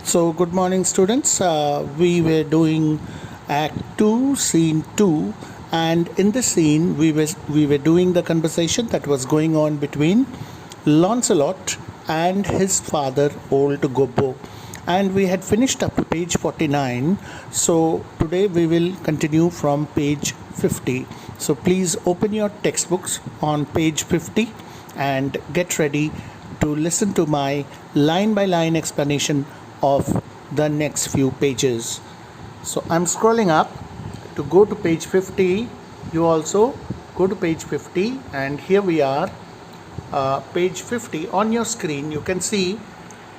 So, good morning, students. We were doing Act 2, Scene 2, and in the scene, we were doing the conversation that was going on between Lancelot and his father, Old Gobbo. And we had finished up to page 49. So, today we will continue from page 50. So, please open your textbooks on page 50 and get ready to listen to my line by line explanation of the next few pages. So I'm scrolling up to go to page 50. You also go to page 50, and here we are, page 50. On your screen, you can see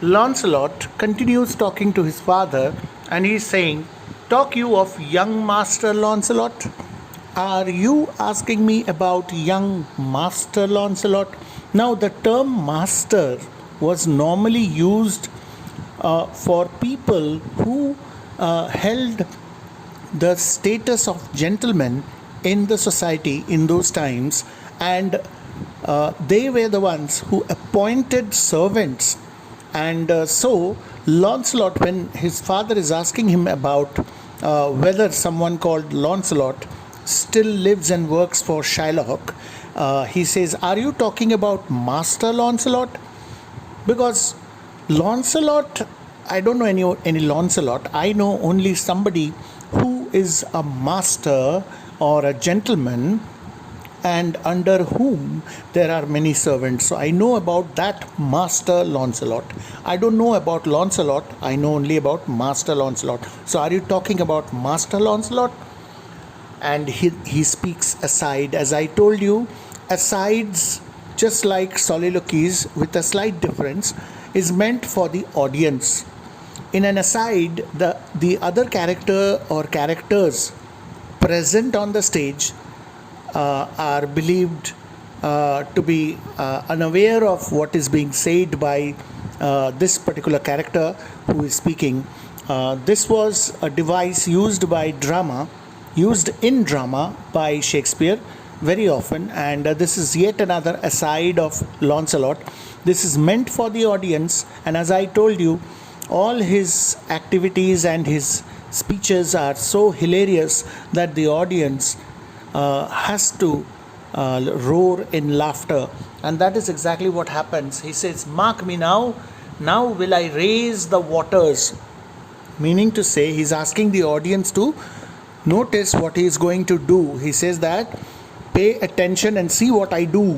Lancelot continues talking to his father, and he's saying, "Talk you of young Master Lancelot? Are you asking me about young Master Lancelot?" Now, the term master was normally used for people who held the status of gentlemen in the society in those times, and they were the ones who appointed servants. And so, Lancelot, when his father is asking him about whether someone called Lancelot still lives and works for Shylock, he says, "Are you talking about Master Lancelot?" Because Lancelot, I don't know any Lancelot. I know only somebody who is a master or a gentleman and under whom there are many servants. So I know about that Master Lancelot. I don't know about Lancelot. I know only about Master Lancelot. So are you talking about Master Lancelot? And he speaks aside. As I told you, asides, just like soliloquies with a slight difference, is meant for the audience. In an aside, the other character or characters present on the stage are believed to be unaware of what is being said by this particular character who is speaking. This was a device used in drama by Shakespeare very often, and this is yet another aside of Lancelot. This is meant for the audience, and as I told you, all his activities and his speeches are so hilarious that the audience has to roar in laughter, and that is exactly what happens. He says, "Mark me now, now will I raise the waters," meaning to say he's asking the audience to notice what he is going to do. He says that, "Pay attention and see what I do.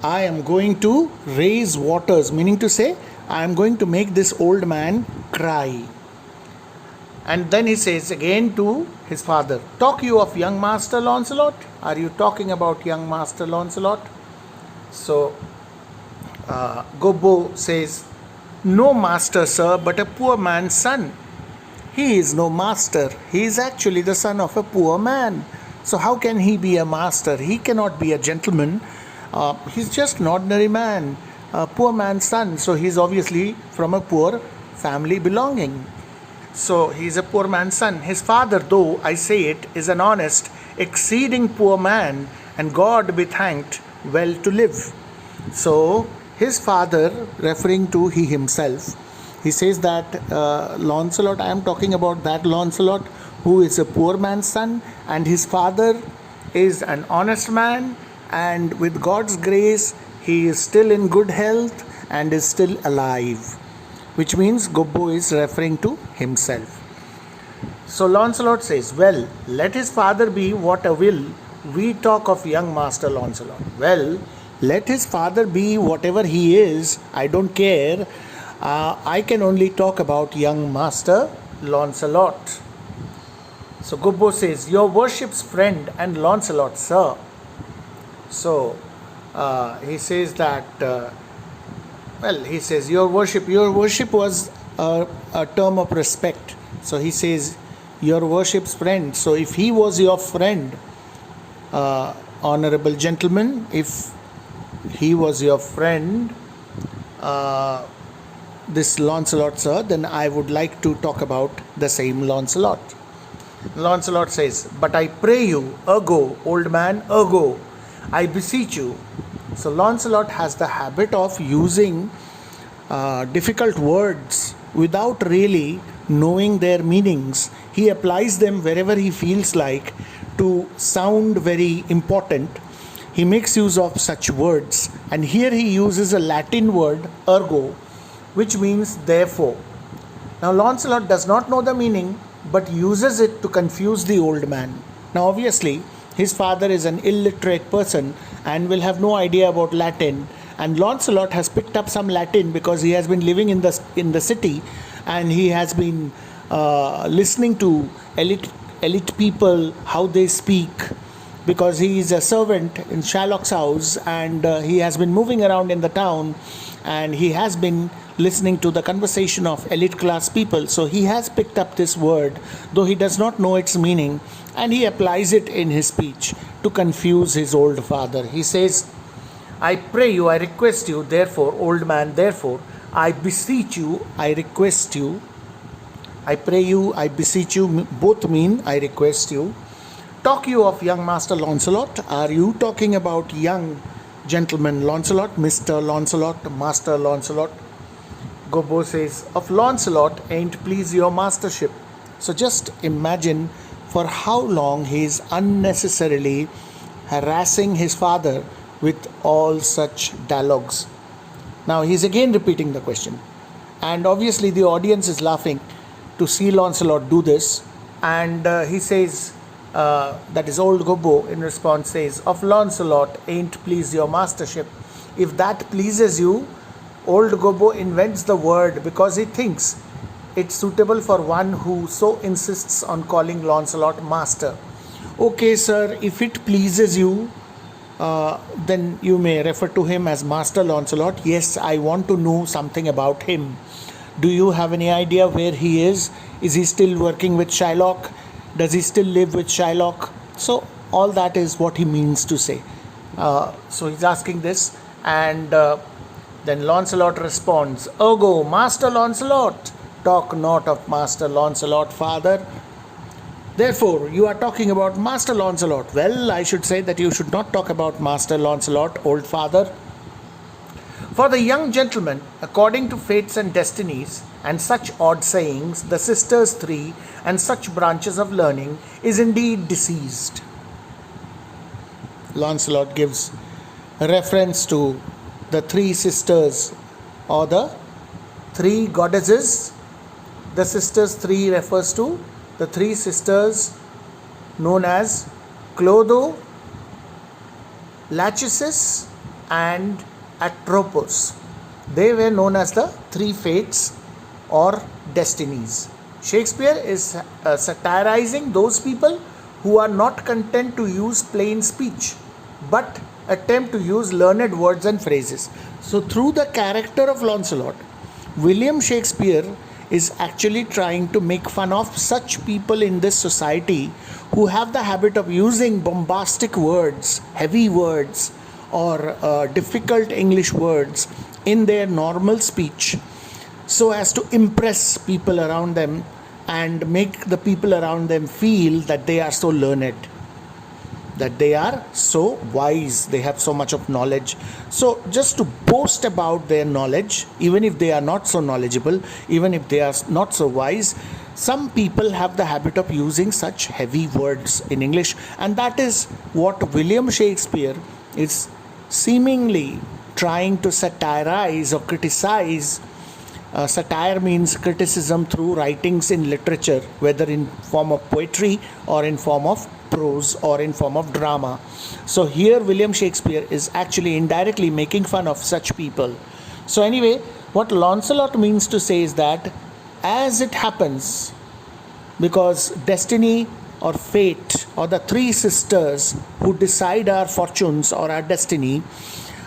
I am going to raise waters," meaning to say, I am going to make this old man cry. And then he says again to his father, "Talk you of young Master Lancelot? Are you talking about young Master Lancelot?" So Gobbo says, "No master, sir, but a poor man's son." He is no master. He is actually the son of a poor man. So how can he be a master? He cannot be a gentleman. He's just an ordinary man, a poor man's son. So he's obviously from a poor family belonging. So he's a poor man's son. His father, though I say it, is an honest, exceeding poor man, and God be thanked, well to live. So his father, referring to he himself, he says that Lancelot, I am talking about that Lancelot who is a poor man's son, and his father is an honest man, and with God's grace he is still in good health and is still alive, which means Gobbo is referring to himself. So Lancelot says, "Well, let his father be what a will. We talk of young Master Lancelot." Well, let his father be whatever he is. I don't care. I can only talk about young Master Lancelot. So Gobbo says, "Your worship's friend and Lancelot, sir." So he says that, he says, your worship was a term of respect. So he says, "Your worship's friend." So if he was your friend, honorable gentleman, if he was your friend, this Lancelot, sir, then I would like to talk about the same Lancelot. Lancelot says, "But I pray you, ergo, old man, ergo, I beseech you." So Lancelot has the habit of using difficult words without really knowing their meanings. He applies them wherever he feels like to sound very important. He makes use of such words, and here he uses a Latin word, ergo, which means therefore. Now, Lancelot does not know the meaning but uses it to confuse the old man. Now, obviously, his father is an illiterate person and will have no idea about Latin. And Lancelot has picked up some Latin because he has been living in the city, and he has been listening to elite people, how they speak, because he is a servant in Shylock's house, and he has been moving around in the town, and he has been listening to the conversation of elite class people. So he has picked up this word, though he does not know its meaning, and he applies it in his speech to confuse his old father. He says, I pray you, I request you, therefore, old man, therefore, I beseech you, I request you. I pray you, I beseech you, both mean I request you. Talk you of young Master Lancelot? Are you talking about young gentleman Lancelot, Mr. Lancelot, Master Lancelot? Gobbo says, of Lancelot ain't please your mastership. So just imagine for how long he is unnecessarily harassing his father with all such dialogues. Now he's again repeating the question, and obviously the audience is laughing to see Lancelot do this, and he says, that is old Gobbo in response says, of Lancelot ain't please your mastership. If that pleases you, old Gobbo invents the word because he thinks it's suitable for one who so insists on calling Lancelot master. Okay, sir, if it pleases you, then you may refer to him as Master Lancelot. Yes, I want to know something about him. Do you have any idea where he is? Is he still working with Shylock? Does he still live with Shylock? So all that is what he means to say. So he's asking this, and then Lancelot responds, ergo, Master Lancelot, talk not of Master Lancelot, father. Therefore, you are talking about Master Lancelot. Well, I should say that you should not talk about Master Lancelot, old father. For the young gentleman, according to fates and destinies, and such odd sayings, the sisters three, and such branches of learning, is indeed deceased. Lancelot gives a reference to the three sisters, or the three goddesses. The sisters three refers to the three sisters known as Clotho, Lachesis, and Atropos. They were known as the three fates or destinies. Shakespeare is satirizing those people who are not content to use plain speech but attempt to use learned words and phrases. So through the character of Lancelot, William Shakespeare is actually trying to make fun of such people in this society who have the habit of using bombastic words, heavy words, or difficult English words in their normal speech, so as to impress people around them and make the people around them feel that they are so learned, that they are so wise, they have so much of knowledge. So just to boast about their knowledge, even if they are not so knowledgeable, even if they are not so wise, some people have the habit of using such heavy words in English, and that is what William Shakespeare is seemingly trying to satirize or criticize. Satire means criticism through writings in literature, whether in form of poetry or in form of prose or in form of drama. So here William Shakespeare is actually indirectly making fun of such people. So anyway, what Lancelot means to say is that as it happens, because destiny or fate or the three sisters who decide our fortunes or our destiny,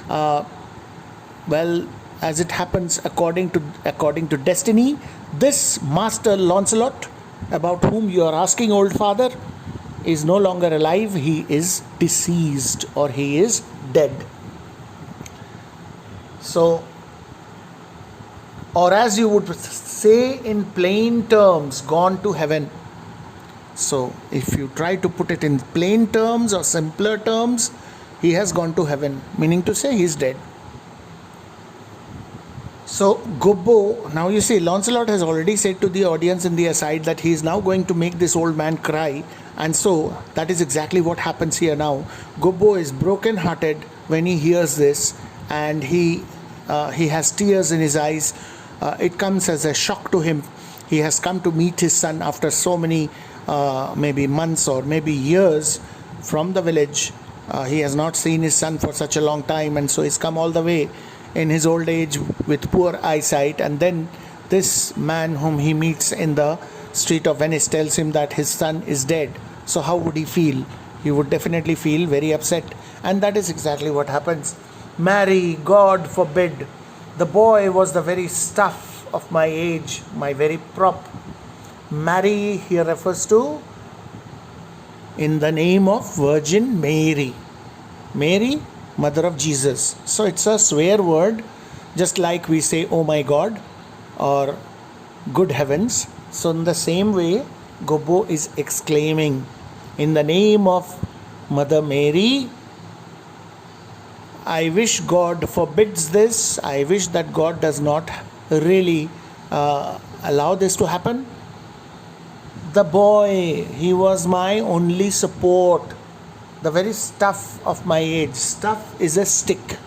well, as it happens according to destiny, this Master Lancelot, about whom you are asking, old father, is no longer alive. He is deceased, or he is dead. So, or as you would say in plain terms, gone to heaven. So if you try to put it in plain terms or simpler terms, he has gone to heaven, meaning to say he is dead. So Gobbo, now you see, Lancelot has already said to the audience in the aside that he is now going to make this old man cry, and so that is exactly what happens here now. Gobbo is broken-hearted when he hears this, and he has tears in his eyes. It comes as a shock to him. He has come to meet his son after so many maybe months or maybe years from the village. He has not seen his son for such a long time, and so he's come all the way in his old age with poor eyesight, and then this man whom he meets in the street of Venice tells him that his son is dead. So how would he feel? He would definitely feel very upset, and that is exactly what happens. Marry, God forbid. The boy was the very stuff of my age, my very prop. Marry here refers to in the name of Virgin Mary. Mary, mother of Jesus. So it's a swear word, just like we say, oh my God, or good heavens. So in the same way, Gobbo is exclaiming, in the name of Mother Mary, I wish God forbids this. I wish that God does not really allow this to happen. The boy, he was my only support, the very stuff of my age. Stuff is a stick,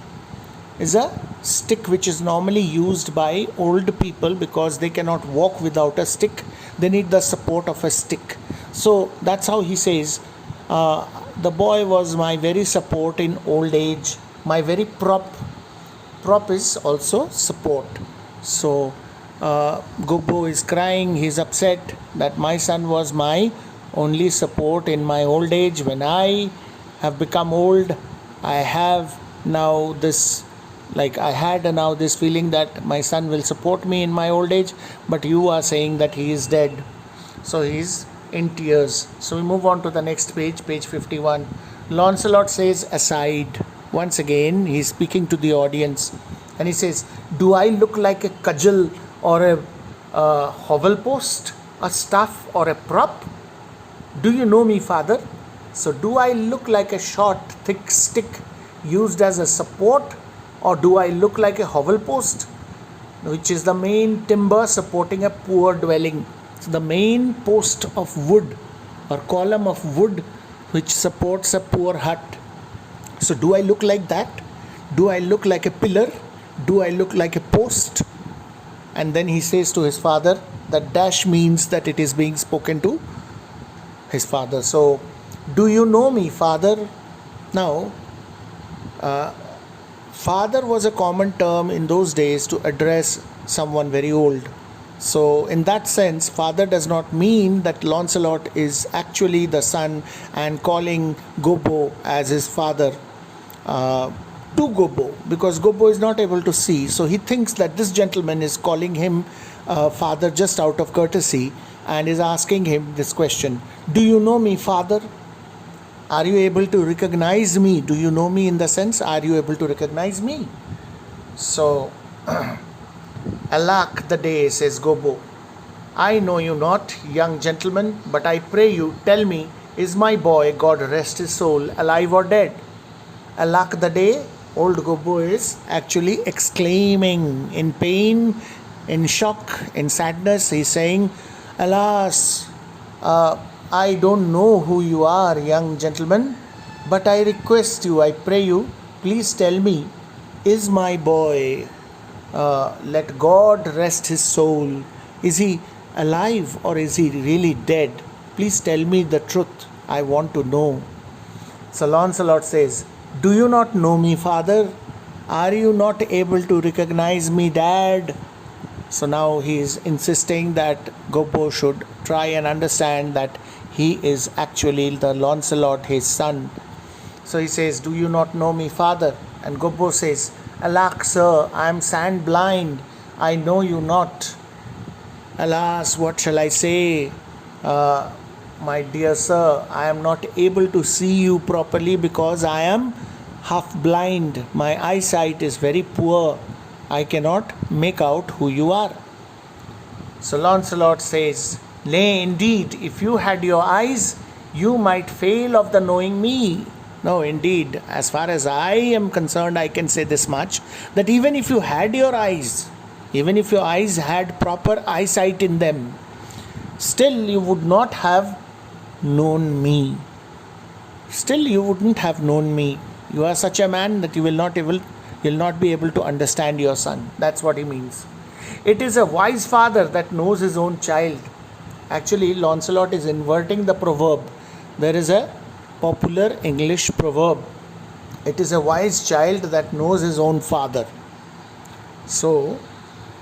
which is normally used by old people because they cannot walk without a stick. They need the support of a stick. So that's how he says, the boy was my very support in old age, my very prop. Prop is also support. So Gobbo is crying, he's upset that my son was my only support in my old age. When I have become old, I have now this, I had now this feeling that my son will support me in my old age, but you are saying that he is dead. So he's in tears. So we move on to the next page, page 51. Lancelot says aside, once again he's speaking to the audience, and he says, do I look like a cudgel or a hovel post, a staff or a prop? Do you know me, father? So do I look like a short, thick stick used as a support, or do I look like a hovel post, which is the main timber supporting a poor dwelling? So the main post of wood or column of wood which supports a poor hut. So do I look like that? Do I look like a pillar? Do I look like a post? And then he says to his father, that dash means that it is being spoken to his father. So, do you know me, father? Now, father was a common term in those days to address someone very old. So, in that sense, father does not mean that Lancelot is actually the son and calling Gobbo as his father to Gobbo, because Gobbo is not able to see. So he thinks that this gentleman is calling him father just out of courtesy and is asking him this question. Do you know me, father? Are you able to recognize me? Do you know me in the sense, are you able to recognize me? So, alack the day, says Gobbo. I know you not, young gentleman, but I pray you tell me, is my boy, God rest his soul, alive or dead? Alack the day, old Gobbo is actually exclaiming in pain, in shock, in sadness. He's saying, alas, I don't know who you are, young gentleman, but I request you, I pray you, please tell me, is my boy, let God rest his soul, is he alive or is he really dead? Please tell me the truth, I want to know. So Lancelot says, do you not know me, father? Are you not able to recognize me, dad? So now he is insisting that Gobbo should try and understand that he is actually the Lancelot, his son. So he says, do you not know me, father? And Gobbo says, alack, sir, I am sand blind. I know you not. Alas, what shall I say? My dear sir, I am not able to see you properly because I am half blind. My eyesight is very poor. I cannot make out who you are. So Lancelot says, nay, indeed, if you had your eyes, you might fail of the knowing me. No, indeed, as far as I am concerned, I can say this much, that even if you had your eyes, even if your eyes had proper eyesight in them, still you would not have known me. Still you wouldn't have known me. You are such a man that you'll not be able to understand your son. That's what he means. It is a wise father that knows his own child. Actually, Lancelot is inverting the proverb. There is a popular English proverb. It is a wise child that knows his own father. So,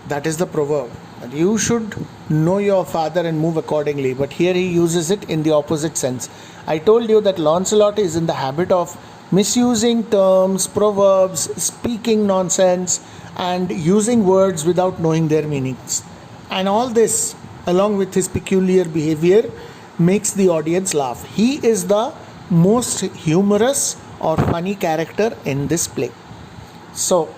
that is the proverb. That you should know your father and move accordingly. But here he uses it in the opposite sense. I told you that Lancelot is in the habit of misusing terms, proverbs, speaking nonsense, and using words without knowing their meanings. And all this, along with his peculiar behavior, makes the audience laugh. He is the most humorous or funny character in this play. So,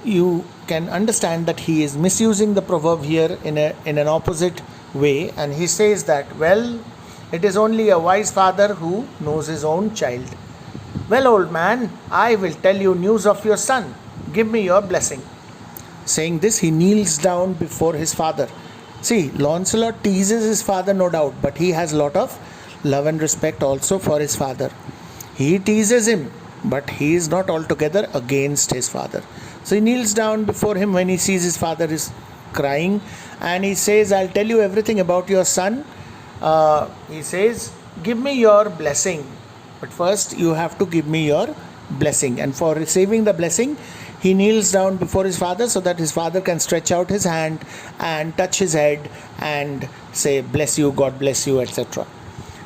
you can understand that he is misusing the proverb here in an opposite way, and he says that, well, it is only a wise father who knows his own child. Well, old man, I will tell you news of your son. Give me your blessing. Saying this, he kneels down before his father. See, Lancelot teases his father, no doubt, but he has a lot of love and respect also for his father. He teases him, but he is not altogether against his father. So he kneels down before him when he sees his father is crying, and he says, I'll tell you everything about your son. He says, give me your blessing. But first you have to give me your blessing. And for receiving the blessing, he kneels down before his father so that his father can stretch out his hand and touch his head and say, bless you, God bless you, etc.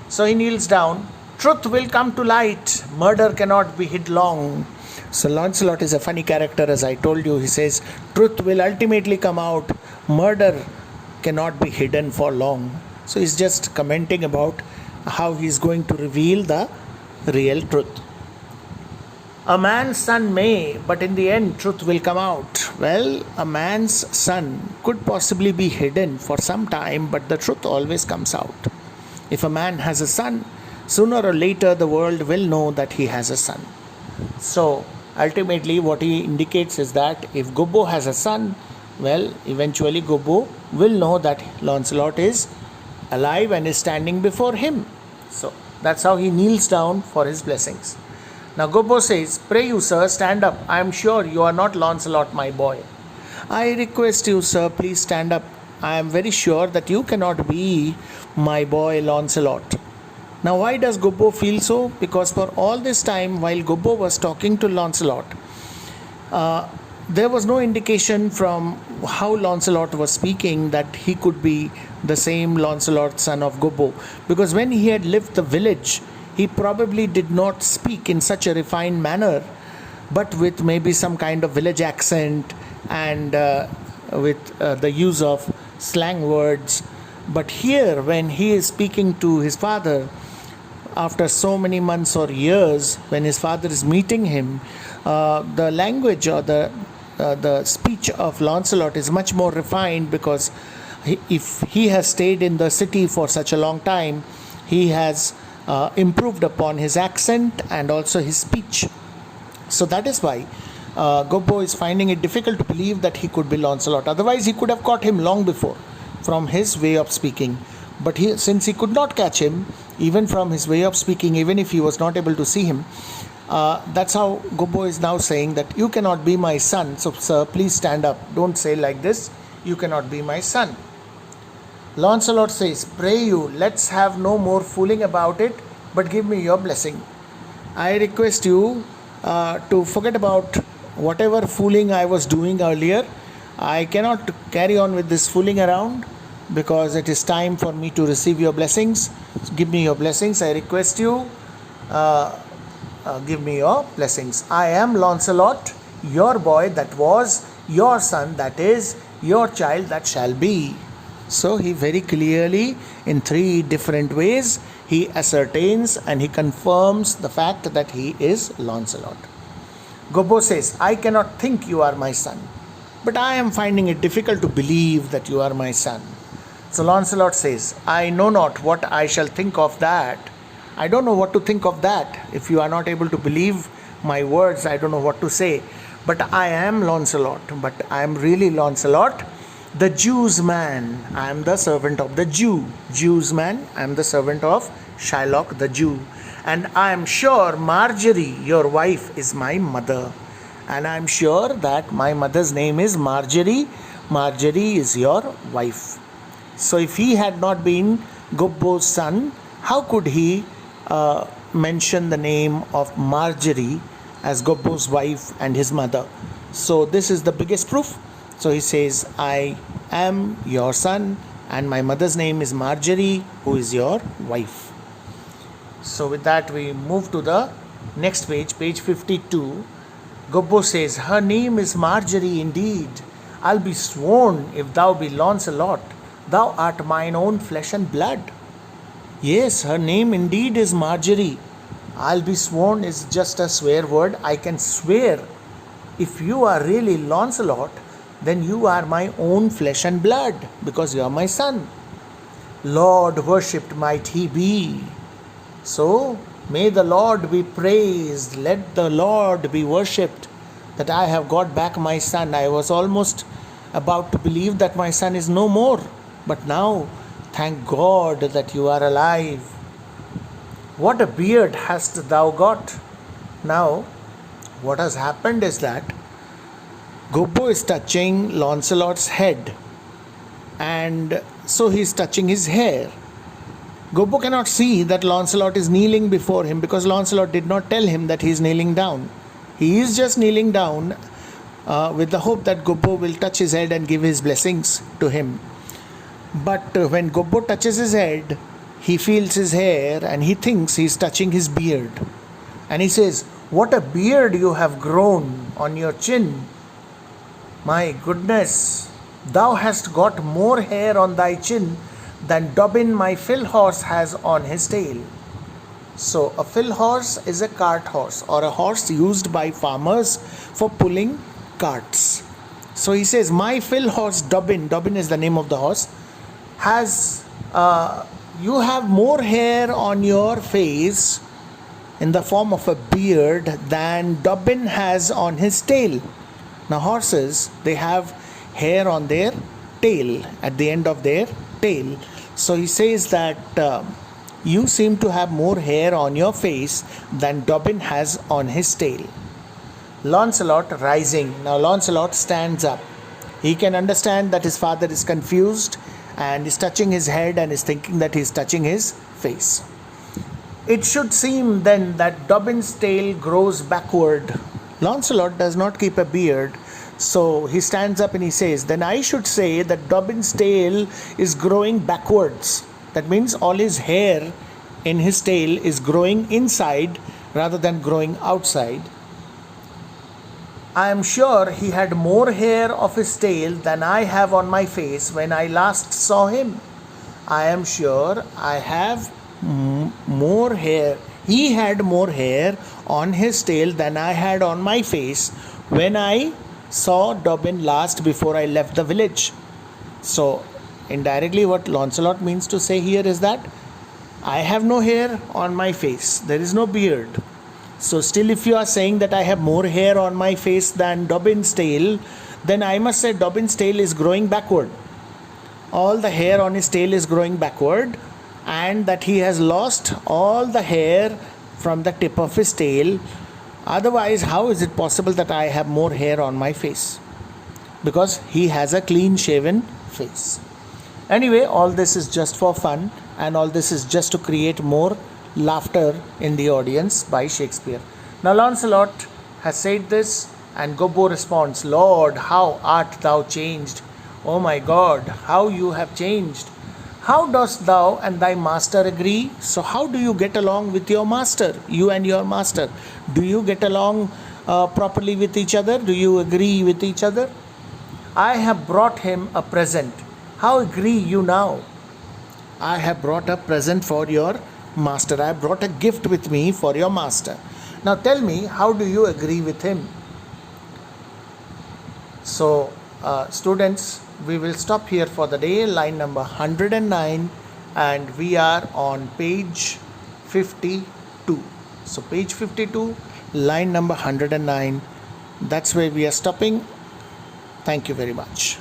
So he kneels down. Truth will come to light. Murder cannot be hid long. So Lancelot is a funny character, as I told you. He says, truth will ultimately come out. Murder cannot be hidden for long. So he's just commenting about how he's going to reveal the real truth. A man's son may, but in the end truth will come out. Well, a man's son could possibly be hidden for some time, but the truth always comes out. If a man has a son, sooner or later the world will know that he has a son. So ultimately what he indicates is that if Gobbo has a son, well, eventually Gobbo will know that Lancelot is alive and is standing before him. So that's how he kneels down for his blessings. Now Gobbo says, pray you, sir, stand up. I am sure you are not Lancelot, my boy. I request you, sir, please stand up. I am very sure that you cannot be my boy Lancelot. Now why does Gobbo feel so? Because for all this time while Gobbo was talking to Lancelot, there was no indication from how Lancelot was speaking that he could be the same Lancelot, son of Gobbo. Because when he had left the village, he probably did not speak in such a refined manner, but with maybe some kind of village accent and with the use of slang words. But here, when he is speaking to his father, after so many months or years, when his father is meeting him, the language or the speech of Lancelot is much more refined, because if he has stayed in the city for such a long time, he has improved upon his accent and also his speech. So that is why Gobbo is finding it difficult to believe that he could be Lancelot. Otherwise, he could have caught him long before from his way of speaking. But since he could not catch him, even from his way of speaking, even if he was not able to see him, that's how Gobbo is now saying that you cannot be my son. So, sir, please stand up. Don't say like this. You cannot be my son. Lancelot says, pray you, let's have no more fooling about it, but give me your blessing. I request you to forget about whatever fooling I was doing earlier. I cannot carry on with this fooling around, because it is time for me to receive your blessings. Give me your blessings. I request you, give me your blessings. I am Lancelot, your boy that was, your son that is, your child that shall be. So he very clearly, in three different ways, he ascertains and he confirms the fact that he is Lancelot. Gobbo says, I cannot think you are my son, but I am finding it difficult to believe that you are my son. So Lancelot says, I know not what I shall think of that. I don't know what to think of that. If you are not able to believe my words, I don't know what to say. but I am Lancelot, but I am really Lancelot, the Jew's man. I am the servant of the Jew. Jew's man, I am the servant of Shylock the Jew. And I am sure Marjorie, your wife, is my mother. And I am sure that my mother's name is Marjorie. Marjorie is your wife. So if he had not been Gobbo's son, how could he mention the name of Marjorie as Gobbo's wife and his mother? So this is the biggest proof. So he says, I am your son and my mother's name is Marjorie, who is your wife. So with that we move to the next page, page 52. Gobbo says, her name is Marjorie indeed. I'll be sworn if thou be Launcelot, thou art mine own flesh and blood. Yes, her name indeed is Marjorie. I'll be sworn is just a swear word. I can swear if you are really Launcelot, then you are my own flesh and blood because you are my son. Lord worshipped might he be. So may the Lord be praised. Let the Lord be worshipped that I have got back my son. I was almost about to believe that my son is no more. But now, thank God that you are alive. What a beard hast thou got. Now, what has happened is that Gobbo is touching Lancelot's head. And so he is touching his hair. Gobbo cannot see that Lancelot is kneeling before him because Lancelot did not tell him that he is kneeling down. He is just kneeling down with the hope that Gobbo will touch his head and give his blessings to him. But when Gobbo touches his head, he feels his hair and he thinks he is touching his beard. And he says, what a beard you have grown on your chin. My goodness, thou hast got more hair on thy chin than Dobbin my fill horse has on his tail. So a fill horse is a cart horse or a horse used by farmers for pulling carts. So he says, my fill horse Dobbin is the name of the horse, has you have more hair on your face in the form of a beard than Dobbin has on his tail. Now horses, they have hair on their tail, at the end of their tail. So he says that you seem to have more hair on your face than Dobbin has on his tail. Lancelot rising. Now Lancelot stands up. He can understand that his father is confused and is touching his head and is thinking that he is touching his face. It should seem then that Dobbin's tail grows backward. Lancelot does not keep a beard. So he stands up and he says, then I should say that Dobbin's tail is growing backwards. That means all his hair in his tail is growing inside rather than growing outside. I am sure he had more hair of his tail than I have on my face when I last saw him. I am sure I have more hair. He had more hair on his tail than I had on my face when I saw Dobbin last before I left the village. So indirectly what Lancelot means to say here is that I have no hair on my face. There is no beard. So still if you are saying that I have more hair on my face than Dobbin's tail, then I must say Dobbin's tail is growing backward. All the hair on his tail is growing backward and that he has lost all the hair from the tip of his tail. Otherwise, how is it possible that I have more hair on my face? Because he has a clean shaven face. Anyway, all this is just for fun and all this is just to create more laughter in the audience by Shakespeare. Now Lancelot has said this and Gobbo responds, Lord, how art thou changed? Oh my God, how you have changed. How dost thou and thy master agree? So how do you get along with your master, you and your master? Do you get along properly with each other? Do you agree with each other? I have brought him a present. How agree you now? I have brought a present for your master. I have brought a gift with me for your master. Now tell me, how do you agree with him? So students, we will stop here for the day, line number 109, and we are on page 52. So page 52, line number 109. That's where we are stopping. Thank you very much.